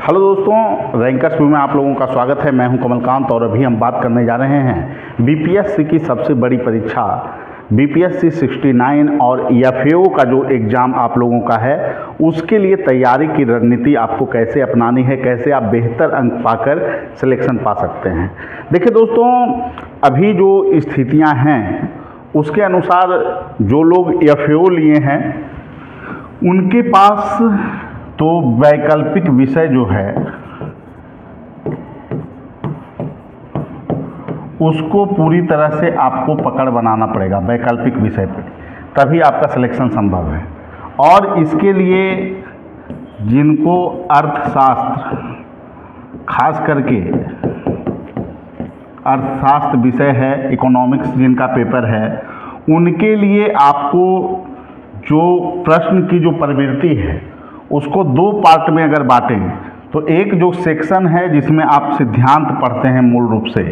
Hello दोस्तों, rankers view में आप लोगों का स्वागत है। मैं हूं कमलकांत और अभी हम बात करने जा रहे हैं बीपीएससी की सबसे बड़ी परीक्षा बीपीएससी 69 और एफएओ का जो एग्ज़ाम आप लोगों का है उसके लिए तैयारी की रणनीति आपको कैसे अपनानी है, कैसे आप बेहतर अंक पाकर सिलेक्शन पा सकते हैं। देखिए दोस्तों, अभी जो स्थितियां हैं उसके अनुसार जो लोग एफएओ लिए हैं उनके पास तो वैकल्पिक विषय जो है उसको पूरी तरह से आपको पकड़ बनाना पड़ेगा वैकल्पिक विषय पे, तभी आपका सिलेक्शन संभव है। और इसके लिए जिनको अर्थशास्त्र, खास करके अर्थशास्त्र विषय है, इकोनॉमिक्स जिनका पेपर है, उनके लिए आपको जो प्रश्न की जो प्रवृत्ति है उसको दो पार्ट में अगर बांटें तो एक जो सेक्शन है जिसमें आप सिद्धांत पढ़ते हैं, मूल रूप से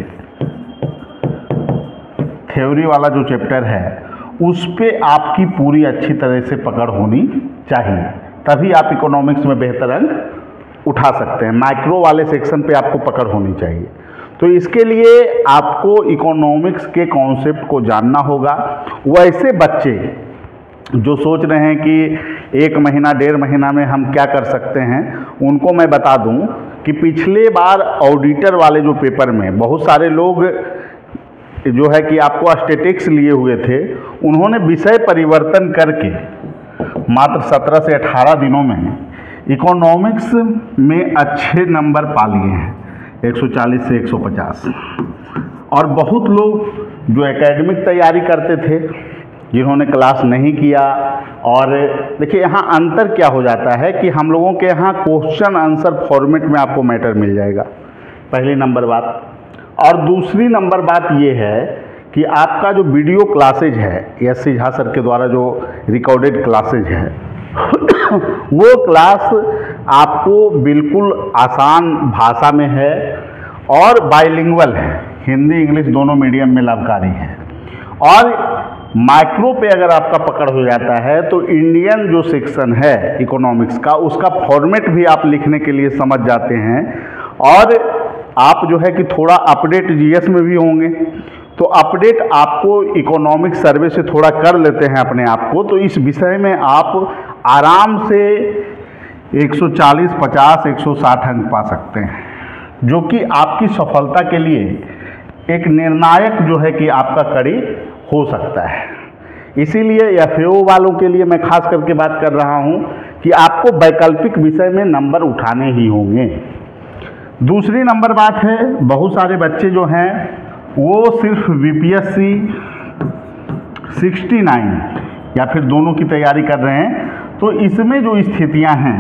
थ्योरी वाला जो चैप्टर है उस पे आपकी पूरी अच्छी तरह से पकड़ होनी चाहिए, तभी आप इकोनॉमिक्स में बेहतर अंक उठा सकते हैं। माइक्रो वाले सेक्शन पे आपको पकड़ होनी चाहिए। तो इसके लिए आपको इकोनॉमिक्स के कॉन्सेप्ट को जानना होगा। वैसे बच्चे जो सोच रहे हैं कि एक महीना डेढ़ महीना में हम क्या कर सकते हैं, उनको मैं बता दूं कि पिछले बार ऑडिटर वाले जो पेपर में बहुत सारे लोग जो है कि आपको स्टैटिस्टिक्स लिए हुए थे, उन्होंने विषय परिवर्तन करके मात्र 17 से 18 दिनों में इकोनॉमिक्स में अच्छे नंबर पा लिए हैं, 140 से 150। और बहुत लोग जो एकेडमिक तैयारी करते थे, जिन्होंने क्लास नहीं किया, और देखिए यहाँ अंतर क्या हो जाता है कि हम लोगों के यहाँ क्वेश्चन आंसर फॉर्मेट में आपको मैटर मिल जाएगा, पहली नंबर बात। और दूसरी नंबर बात ये है कि आपका जो वीडियो क्लासेज है, एस.सी. झा सर के द्वारा जो रिकॉर्डेड क्लासेज है वो क्लास आपको बिल्कुल आसान भाषा में है और बाइलिंगुअल है, हिंदी इंग्लिश दोनों मीडियम में लाभकारी है। और माइक्रो पे अगर आपका पकड़ हो जाता है तो इंडियन जो सेक्शन है इकोनॉमिक्स का, उसका फॉर्मेट भी आप लिखने के लिए समझ जाते हैं। और आप जो है कि थोड़ा अपडेट जीएस में भी होंगे, तो अपडेट आपको इकोनॉमिक सर्वे से थोड़ा कर लेते हैं अपने आप को, तो इस विषय में आप आराम से 140, 50, 160 अंक पा सकते हैं, जो कि आपकी सफलता के लिए एक निर्णायक जो है कि आपका कड़ी हो सकता है। इसीलिए एफएओ वालों के लिए मैं खास करके बात कर रहा हूं कि आपको वैकल्पिक विषय में नंबर उठाने ही होंगे। दूसरी नंबर बात है, बहुत सारे बच्चे जो हैं वो सिर्फ बीपीएससी 69 या फिर दोनों की तैयारी कर रहे हैं, तो इसमें जो स्थितियां हैं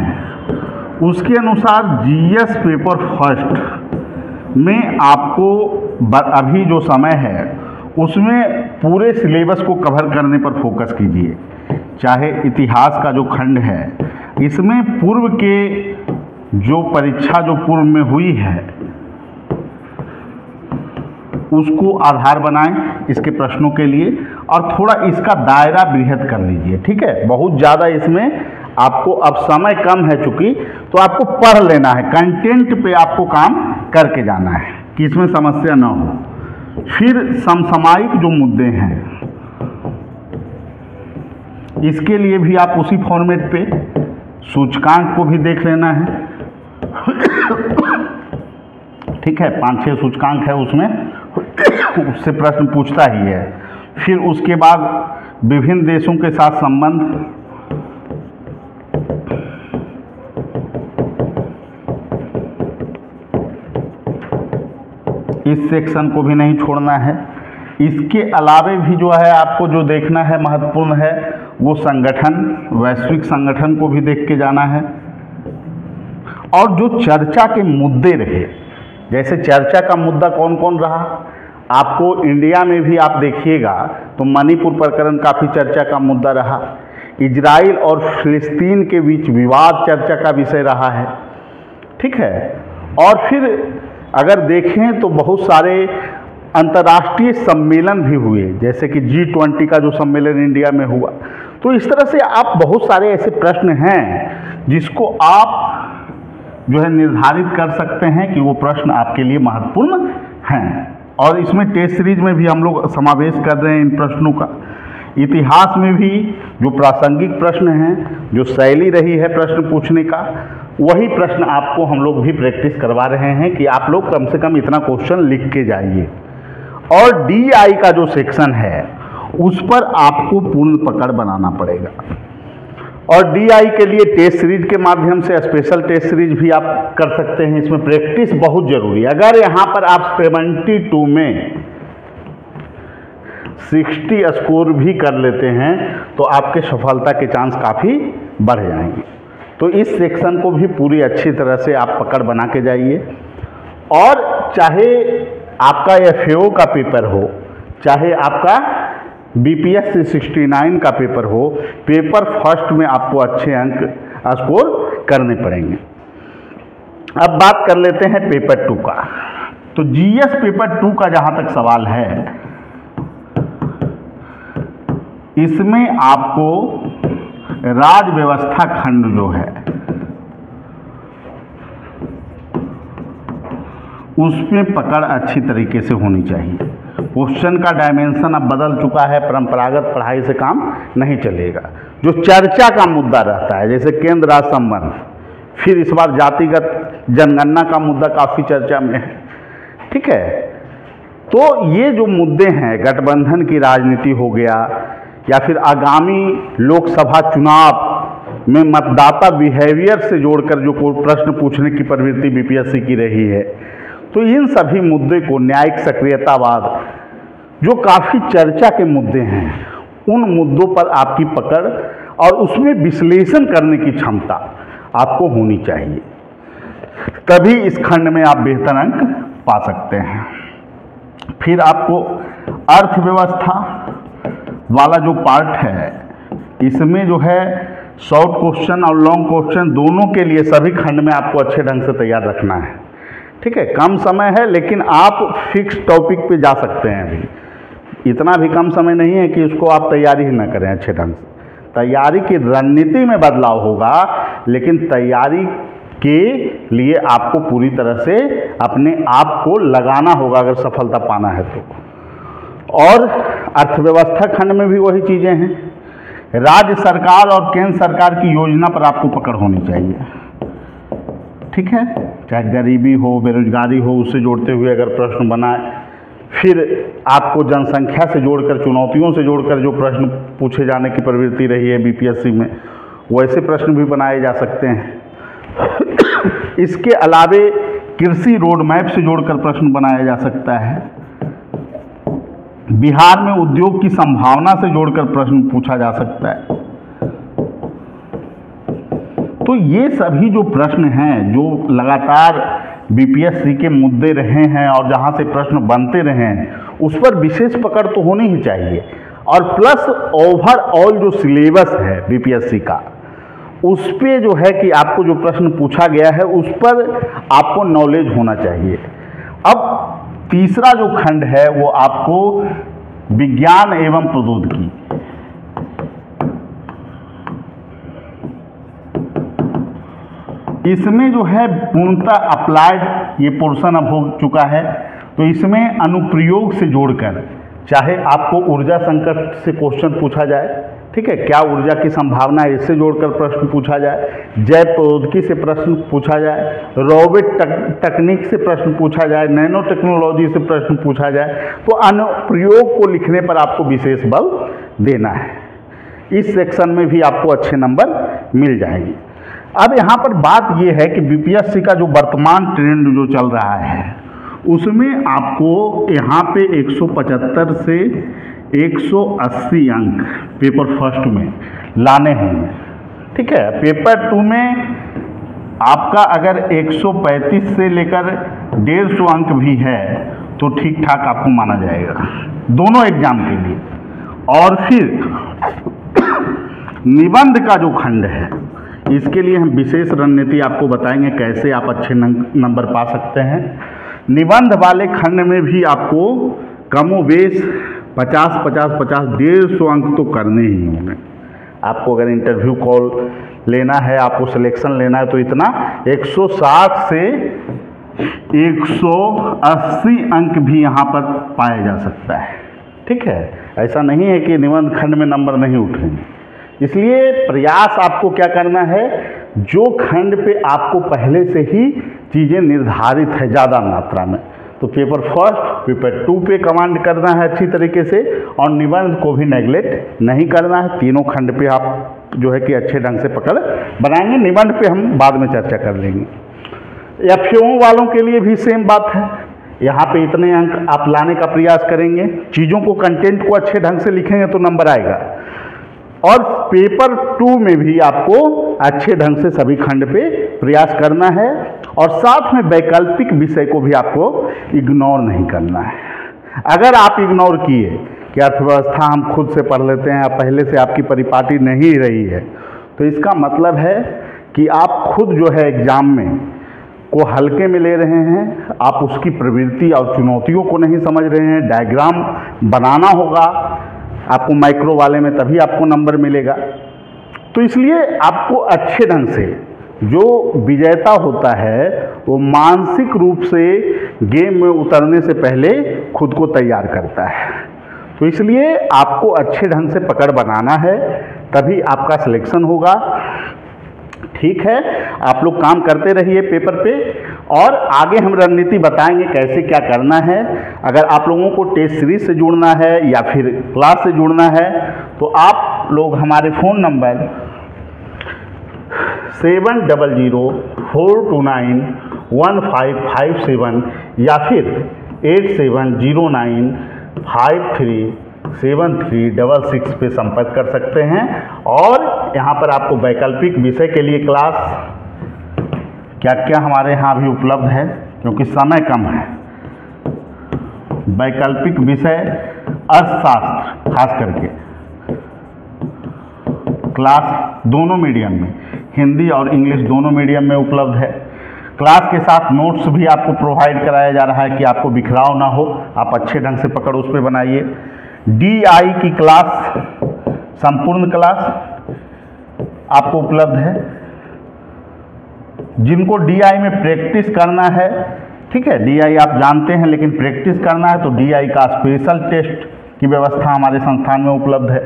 उसके अनुसार जीएस पेपर फर्स्ट में आपको अभी जो समय है उसमें पूरे सिलेबस को कवर करने पर फोकस कीजिए। चाहे इतिहास का जो खंड है, इसमें पूर्व के जो परीक्षा जो पूर्व में हुई है उसको आधार बनाएं इसके प्रश्नों के लिए, और थोड़ा इसका दायरा बृहद कर लीजिए। ठीक है, बहुत ज़्यादा इसमें आपको अब समय कम है चूँकि, तो आपको पढ़ लेना है, कंटेंट पे आपको काम करके जाना है कि इसमें समस्या ना हो। फिर समसामयिक जो मुद्दे हैं इसके लिए भी आप उसी फॉर्मेट पे सूचकांक को भी देख लेना है। ठीक है, 5-6 सूचकांक है उसमें, उससे प्रश्न पूछता ही है। फिर उसके बाद विभिन्न देशों के साथ संबंध, इस सेक्शन को भी नहीं छोड़ना है। इसके अलावे भी जो है आपको जो देखना है महत्वपूर्ण है वो संगठन, वैश्विक संगठन को भी देख के जाना है। और जो चर्चा के मुद्दे रहे, जैसे चर्चा का मुद्दा कौन कौन रहा, आपको इंडिया में भी आप देखिएगा तो मणिपुर प्रकरण काफ़ी चर्चा का मुद्दा रहा, इजराइल और फिलिस्तीन के बीच विवाद चर्चा का विषय रहा है। ठीक है, और फिर अगर देखें तो बहुत सारे अंतर्राष्ट्रीय सम्मेलन भी हुए, जैसे कि G20 का जो सम्मेलन इंडिया में हुआ। तो इस तरह से आप बहुत सारे ऐसे प्रश्न हैं जिसको आप जो है निर्धारित कर सकते हैं कि वो प्रश्न आपके लिए महत्वपूर्ण हैं। और इसमें टेस्ट सीरीज में भी हम लोग समावेश कर रहे हैं इन प्रश्नों का। इतिहास में भी जो प्रासंगिक प्रश्न हैं, जो शैली रही है प्रश्न पूछने का, वही प्रश्न आपको हम लोग भी प्रैक्टिस करवा रहे हैं कि आप लोग कम से कम इतना क्वेश्चन लिख के जाइए। और DI का जो सेक्शन है उस पर आपको पूर्ण पकड़ बनाना पड़ेगा। और DI के लिए टेस्ट सीरीज के माध्यम से स्पेशल टेस्ट सीरीज भी आप कर सकते हैं। इसमें प्रैक्टिस बहुत जरूरी है। अगर यहाँ पर आप 72 में 60 स्कोर भी कर लेते हैं तो आपके सफलता के चांस काफ़ी बढ़ जाएंगे। तो इस सेक्शन को भी पूरी अच्छी तरह से आप पकड़ बना के जाइए। और चाहे आपका FAO का पेपर हो, चाहे आपका BPSC 69 का पेपर हो, पेपर फर्स्ट में आपको अच्छे अंक स्कोर करने पड़ेंगे। अब बात कर लेते हैं पेपर 2 का। तो GS पेपर 2 का जहाँ तक सवाल है, इसमें आपको राज व्यवस्था खंड जो है उसमें पकड़ अच्छी तरीके से होनी चाहिए। क्वेश्चन का डायमेंशन अब बदल चुका है, परंपरागत पढ़ाई से काम नहीं चलेगा। जो चर्चा का मुद्दा रहता है, जैसे केंद्र राज्य संबंध, फिर इस बार जातिगत जनगणना का मुद्दा काफ़ी चर्चा में है, ठीक है। तो ये जो मुद्दे हैं, गठबंधन की राजनीति हो गया, या फिर आगामी लोकसभा चुनाव में मतदाता बिहेवियर से जोड़कर जो प्रश्न पूछने की प्रवृत्ति BPSC की रही है, तो इन सभी मुद्दे को, न्यायिक सक्रियतावाद, जो काफ़ी चर्चा के मुद्दे हैं, उन मुद्दों पर आपकी पकड़ और उसमें विश्लेषण करने की क्षमता आपको होनी चाहिए। तभी इस खंड में आप बेहतर अंक पा सकते हैं। फिर आपको अर्थव्यवस्था वाला जो पार्ट है, इसमें जो है शॉर्ट क्वेश्चन और लॉन्ग क्वेश्चन दोनों के लिए सभी खंड में आपको अच्छे ढंग से तैयार रखना है, ठीक है। कम समय है लेकिन आप फिक्स टॉपिक पे जा सकते हैं। अभी इतना भी कम समय नहीं है कि उसको आप तैयारी ही ना करें अच्छे ढंग से। तैयारी की रणनीति में बदलाव होगा, लेकिन तैयारी के लिए आपको पूरी तरह से अपने आप को लगाना होगा अगर सफलता पाना है तो। और अर्थव्यवस्था खंड में भी वही चीज़ें हैं। राज्य सरकार और केंद्र सरकार की योजना पर आपको पकड़ होनी चाहिए, ठीक है। चाहे गरीबी हो, बेरोजगारी हो, उससे जोड़ते हुए अगर प्रश्न बनाए, फिर आपको जनसंख्या से जोड़कर, चुनौतियों से जोड़कर जो प्रश्न पूछे जाने की प्रवृत्ति रही है BPSC में, वैसे प्रश्न भी बनाए जा सकते हैं। इसके अलावे कृषि रोड मैप से जोड़कर प्रश्न बनाया जा सकता है। बिहार में उद्योग की संभावना से जोड़कर प्रश्न पूछा जा सकता है। तो ये सभी जो प्रश्न हैं, जो लगातार BPSC के मुद्दे रहे हैं और जहाँ से प्रश्न बनते रहे हैं, उस पर विशेष पकड़ तो होनी ही चाहिए। और प्लस ओवरऑल जो सिलेबस है BPSC का, उस पे जो है कि आपको जो प्रश्न पूछा गया है उस पर आपको नॉलेज होना चाहिए। अब तीसरा जो खंड है वो आपको विज्ञान एवं प्रौद्योगिकी, इसमें जो है पूर्णतः अप्लाइड ये पोर्शन अब हो चुका है। तो इसमें अनुप्रयोग से जोड़कर, चाहे आपको ऊर्जा संकट से क्वेश्चन पूछा जाए, ठीक है, क्या ऊर्जा की संभावना है, इससे जोड़कर प्रश्न पूछा जाए, जैव प्रौद्योगिकी से प्रश्न पूछा जाए, रोबोट तकनीक से प्रश्न पूछा जाए, नैनो टेक्नोलॉजी से प्रश्न पूछा जाए, तो अनुप्रयोग को लिखने पर आपको विशेष बल देना है। इस सेक्शन में भी आपको अच्छे नंबर मिल जाएंगे। अब यहाँ पर बात ये है कि BPSC का जो वर्तमान ट्रेंड जो चल रहा है, उसमें आपको यहाँ पे 175 से 180 अंक पेपर फर्स्ट में लाने होंगे, ठीक है। पेपर 2 में आपका अगर 135 से लेकर 150 अंक भी है तो ठीक ठाक आपको माना जाएगा दोनों एग्जाम के लिए। और फिर निबंध का जो खंड है, इसके लिए हम विशेष रणनीति आपको बताएंगे कैसे आप अच्छे नंबर पा सकते हैं। निबंध वाले खंड में भी आपको कमोबेश 50-50-50 150 अंक तो करने ही होंगे। आपको अगर इंटरव्यू कॉल लेना है, आपको सिलेक्शन लेना है, तो इतना 160 से 180 अंक भी यहाँ पर पाया जा सकता है। ठीक है, ऐसा नहीं है कि निबंध खंड में नंबर नहीं उठेंगे। इसलिए प्रयास आपको क्या करना है, जो खंड पे आपको पहले से ही चीज़ें निर्धारित है ज़्यादा मात्रा में, तो पेपर फर्स्ट पेपर 2 पे कमांड करना है अच्छी तरीके से, और निबंध को भी नेगलेक्ट नहीं करना है। तीनों खंड पे आप जो है कि अच्छे ढंग से पकड़ बनाएंगे। निबंध पे हम बाद में चर्चा कर लेंगे। एफएओ वालों के लिए भी सेम बात है। यहाँ पे इतने अंक आप लाने का प्रयास करेंगे, चीज़ों को कंटेंट को अच्छे ढंग से लिखेंगे तो नंबर आएगा। और पेपर 2 में भी आपको अच्छे ढंग से सभी खंड पे प्रयास करना है, और साथ में वैकल्पिक विषय को भी आपको इग्नोर नहीं करना है। अगर आप इग्नोर किए कि अर्थव्यवस्था हम खुद से पढ़ लेते हैं, पहले से आपकी परिपाटी नहीं रही है, तो इसका मतलब है कि आप खुद जो है एग्जाम में को हल्के में ले रहे हैं, आप उसकी प्रवृत्ति और चुनौतियों को नहीं समझ रहे हैं। डायग्राम बनाना होगा आपको माइक्रो वाले में, तभी आपको नंबर मिलेगा। तो इसलिए आपको अच्छे ढंग से, जो विजेता होता है वो मानसिक रूप से गेम में उतरने से पहले खुद को तैयार करता है। तो इसलिए आपको अच्छे ढंग से पकड़ बनाना है, तभी आपका सिलेक्शन होगा। ठीक है, आप लोग काम करते रहिए पेपर पे, और आगे हम रणनीति बताएंगे कैसे क्या करना है। अगर आप लोगों को टेस्ट सीरीज से जुड़ना है या फिर क्लास से जुड़ना है, तो आप लोग हमारे फ़ोन नंबर 7004291557 या फिर 8709537366 पे संपर्क कर सकते हैं। और यहाँ पर आपको वैकल्पिक विषय के लिए क्लास क्या क्या हमारे यहाँ भी उपलब्ध है, क्योंकि समय कम है। वैकल्पिक विषय अर्थशास्त्र खास करके क्लास दोनों मीडियम में, हिंदी और इंग्लिश दोनों मीडियम में उपलब्ध है। क्लास के साथ नोट्स भी आपको प्रोवाइड कराया जा रहा है कि आपको बिखराव ना हो, आप अच्छे ढंग से पकड़ उस पर बनाइए। DI की क्लास, संपूर्ण क्लास आपको उपलब्ध है। जिनको DI में प्रैक्टिस करना है, ठीक है, DI आप जानते हैं, लेकिन प्रैक्टिस करना है तो DI का स्पेशल टेस्ट की व्यवस्था हमारे संस्थान में उपलब्ध है।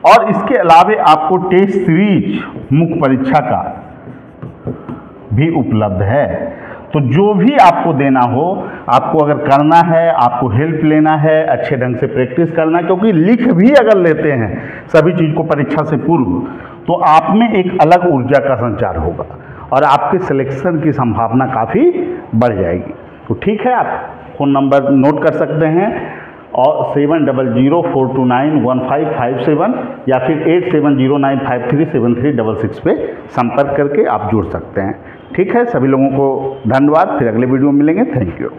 और इसके अलावे आपको टेस्ट सीरीज मुख्य परीक्षा का भी उपलब्ध है। तो जो भी आपको देना हो, आपको अगर करना है, आपको हेल्प लेना है, अच्छे ढंग से प्रैक्टिस करना है, क्योंकि लिख भी अगर लेते हैं सभी चीज़ को परीक्षा से पूर्व, तो आप में एक अलग ऊर्जा का संचार होगा और आपके सिलेक्शन की संभावना काफ़ी बढ़ जाएगी। तो ठीक है, आप फ़ोन नंबर नोट कर सकते हैं, और 7004291557 या फिर 8709537366 पे संपर्क करके आप जुड़ सकते हैं। ठीक है, सभी लोगों को धन्यवाद। फिर अगले वीडियो में मिलेंगे। Thank you.